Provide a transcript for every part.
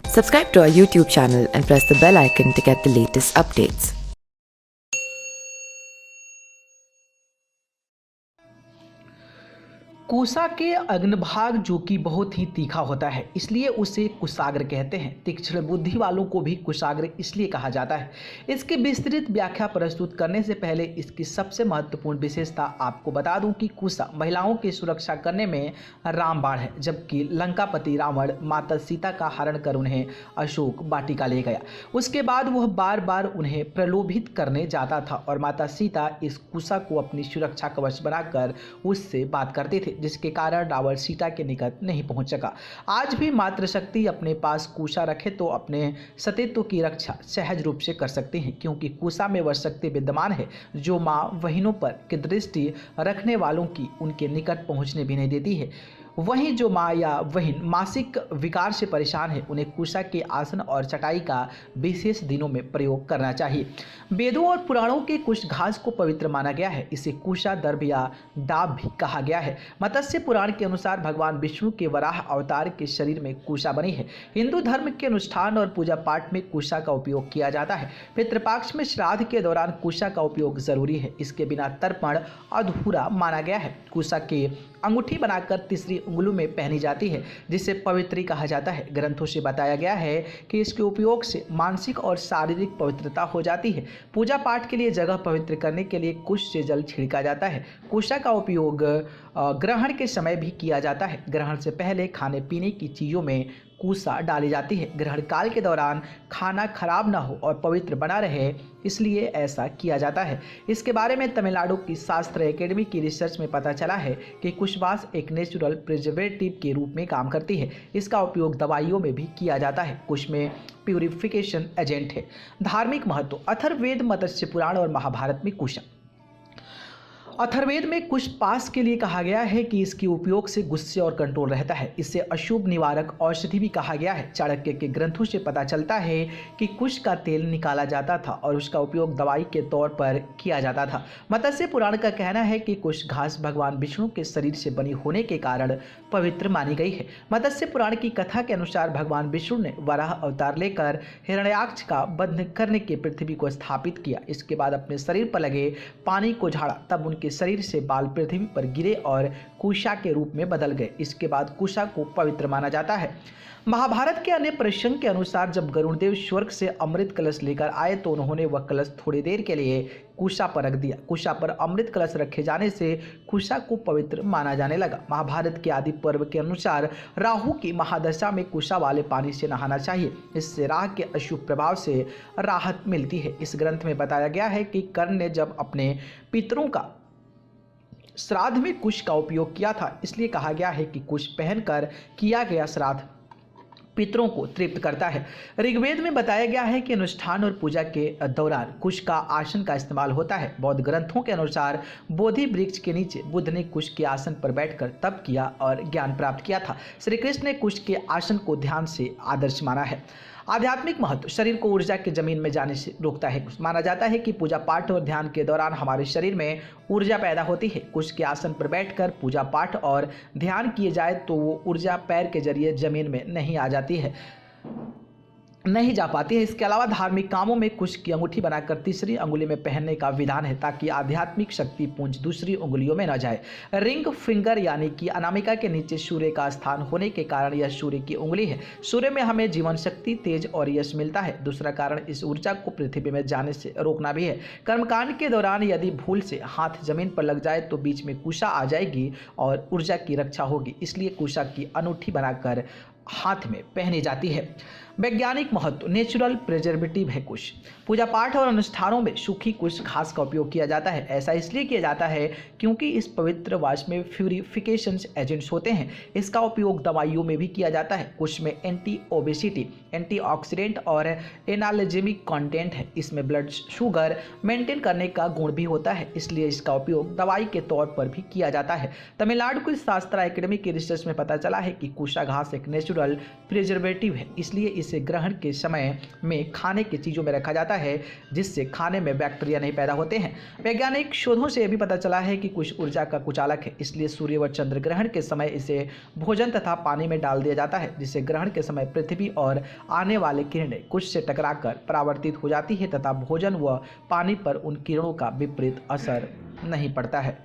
Subscribe to our YouTube channel and press the bell icon to get the latest updates. कुसा के अग्नभाग जो कि बहुत ही तीखा होता है, इसलिए उसे कुशाग्र कहते हैं। तीक्ष्ण बुद्धि वालों को भी कुशाग्र इसलिए कहा जाता है। इसकी विस्तृत व्याख्या प्रस्तुत करने से पहले इसकी सबसे महत्वपूर्ण विशेषता आपको बता दूं कि कुशा महिलाओं की सुरक्षा करने में रामबाण है, जबकि लंकापति रावण माता सीता का हरण कर उन्हें अशोक वाटिका ले गया। उसके बाद वह बार बार उन्हें प्रलोभित करने जाता था और माता सीता इस कुशा को अपनी सुरक्षा कवच बनाकर उससे बात करते थे, जिसके कारण रावण सीता के निकट नहीं पहुंच सका। आज भी मातृशक्ति अपने पास कुशा रखे तो अपने सतीत्व की रक्षा सहज रूप से कर सकते हैं, क्योंकि कुशा में वह शक्ति विद्यमान है जो माँ बहनों पर की दृष्टि रखने वालों की उनके निकट पहुंचने भी नहीं देती है। वहीं जो माँ या बहन मासिक विकार से परेशान है, उन्हें कुशा के आसन और चटाई का विशेष दिनों में प्रयोग करना चाहिए। वेदों और पुराणों के कुश घास को पवित्र माना गया है। इसे कुशा दर्भ या डाब भी कहा गया है। मत्स्य पुराण के अनुसार भगवान विष्णु के वराह अवतार के शरीर में कुशा बनी है। हिंदू धर्म के अनुष्ठान और पूजा पाठ में कुशा का उपयोग किया जाता है। पितृपक्ष में श्राद्ध के दौरान कुशा का उपयोग जरूरी है। इसके बिना तर्पण अधूरा माना गया है। कुशा के अंगूठी बनाकर तीसरी उंगलियों में पहनी जाती है, जिसे पवित्री कहा जाता है। ग्रंथों से बताया गया है कि इसके उपयोग से मानसिक और शारीरिक पवित्रता हो जाती है। पूजा पाठ के लिए जगह पवित्र करने के लिए कुश से जल छिड़का जाता है। कुशा का उपयोग ग्रहण के समय भी किया जाता है। ग्रहण से पहले खाने पीने की चीज़ों में कुशा डाली जाती है। ग्रहण काल के दौरान खाना खराब ना हो और पवित्र बना रहे, इसलिए ऐसा किया जाता है। इसके बारे में तमिलनाडु की शास्त्र एकेडमी की रिसर्च में पता चला है कि कुशवास एक नेचुरल प्रिजर्वेटिव के रूप में काम करती है। इसका उपयोग दवाइयों में भी किया जाता है। कुश में प्यूरिफिकेशन एजेंट है। धार्मिक महत्व। अथर्ववेद, मत्स्य पुराण और महाभारत में कुशा। अथर्ववेद में कुश पास के लिए कहा गया है कि इसके उपयोग से गुस्से और कंट्रोल रहता है। इसे अशुभ निवारक औषधि भी कहा गया है। चाणक्य के ग्रंथों से पता चलता है कि कुश का तेल निकाला जाता था और उसका उपयोग दवाई के तौर पर किया जाता था। मत्स्य पुराण का कहना है कि कुश घास भगवान विष्णु के शरीर से बनी होने के कारण पवित्र मानी गई है। मत्स्य पुराण की कथा के अनुसार भगवान विष्णु ने वराह अवतार लेकर हिरण्याक्ष का वध करने के पृथ्वी को स्थापित किया। इसके बाद अपने शरीर पर लगे पानी को झाड़ा, तब उनके शरीर से बाल पृथ्वी पर गिरे और कुशा के रूप में बदल गए। इसके बाद कुशा को पवित्र माना जाता है। महाभारत के अन्य प्रसंग के अनुसार जब गरुड़देव स्वर्ग से अमृत कलश लेकर आए तो उन्होंने वह कलश थोड़ी देर के लिए कुशा पर रख दिया। कुशा पर अमृत कलश रखे जाने से कुशा को पवित्र माना जाने लगा। महाभारत के आदि पर्व के अनुसार राहु की महादशा में कुशा वाले पानी से नहाना चाहिए। इससे राहु के अशुभ प्रभाव से राहत मिलती है। इस ग्रंथ में बताया गया है कि कर्ण ने जब अपने पितरों का श्राद्ध में कुश का उपयोग किया था, इसलिए कहा गया है कि कुश पहनकर किया गया श्राद्ध पितरों को तृप्त करता है। ऋग्वेद में बताया गया है कि अनुष्ठान और पूजा के दौरान कुश का आसन का इस्तेमाल होता है। बौद्ध ग्रंथों के अनुसार बोधि वृक्ष के नीचे बुद्ध ने कुश के आसन पर बैठकर तप किया और ज्ञान प्राप्त किया था। श्री कृष्ण ने कुश के आसन को ध्यान से आदर्श माना है। आध्यात्मिक महत्व। शरीर को ऊर्जा के जमीन में जाने से रोकता है। माना जाता है कि पूजा पाठ और ध्यान के दौरान हमारे शरीर में ऊर्जा पैदा होती है। कुश के आसन पर बैठकर पूजा पाठ और ध्यान किए जाए तो वो ऊर्जा पैर के जरिए जमीन में नहीं जा पाती है। इसके अलावा धार्मिक कामों में कुश की अंगूठी बनाकर तीसरी अंगुली में पहनने का विधान है, ताकि आध्यात्मिक शक्ति पुंज दूसरी उंगलियों में न जाए। रिंग फिंगर यानी कि अनामिका के नीचे सूर्य का स्थान होने के कारण यह सूर्य की उंगली है। सूर्य में हमें जीवन शक्ति, तेज और यश मिलता है। दूसरा कारण इस ऊर्जा को पृथ्वी में जाने से रोकना भी है। कर्मकांड के दौरान यदि भूल से हाथ जमीन पर लग जाए तो बीच में कुशा आ जाएगी और ऊर्जा की रक्षा होगी। इसलिए कुशा की अनूठी बनाकर हाथ में पहनी जाती है। वैज्ञानिक महत्व। नेचुरल प्रिजर्वेटिव है कुश। पूजा पाठ और अनुष्ठानों में सूखी कुश घास का उपयोग किया जाता है। ऐसा इसलिए किया जाता है क्योंकि इस पवित्र वास में प्यूरिफिकेशन एजेंट्स होते हैं। इसका उपयोग दवाइयों में भी किया जाता है। कुश में एंटी ओबेसिटी, एंटीऑक्सीडेंट और एनाल्जेमिक कंटेंट है। इसमें ब्लड शुगर मेंटेन करने का गुण भी होता है, इसलिए इसका उपयोग दवाई के तौर पर भी किया जाता है। तमिलनाडु की शास्त्र एकेडमी की रिसर्च में पता चला है कि कुशा घास एक नेचुरल प्रिजर्वेटिव है, इसलिए इसे ग्रहण के समय में खाने की चीज़ों में रखा जाता है, जिससे खाने में बैक्टीरिया नहीं पैदा होते हैं। वैज्ञानिक शोधों से यह भी पता चला है कि कुछ ऊर्जा का कुचालक है, इसलिए सूर्य व चंद्र ग्रहण के समय इसे भोजन तथा पानी में डाल दिया जाता है, जिससे ग्रहण के समय पृथ्वी और आने वाले किरणें कुछ से टकराकर परावर्तित हो जाती है तथा भोजन व पानी पर उन किरणों का विपरीत असर नहीं पड़ता है।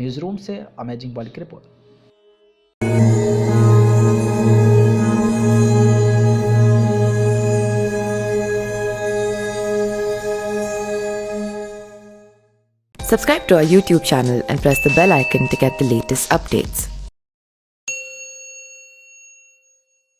न्यूज़ रूम से अमेजिंग वर्ल्ड की report. Subscribe to our YouTube channel and press the bell icon to get the latest updates.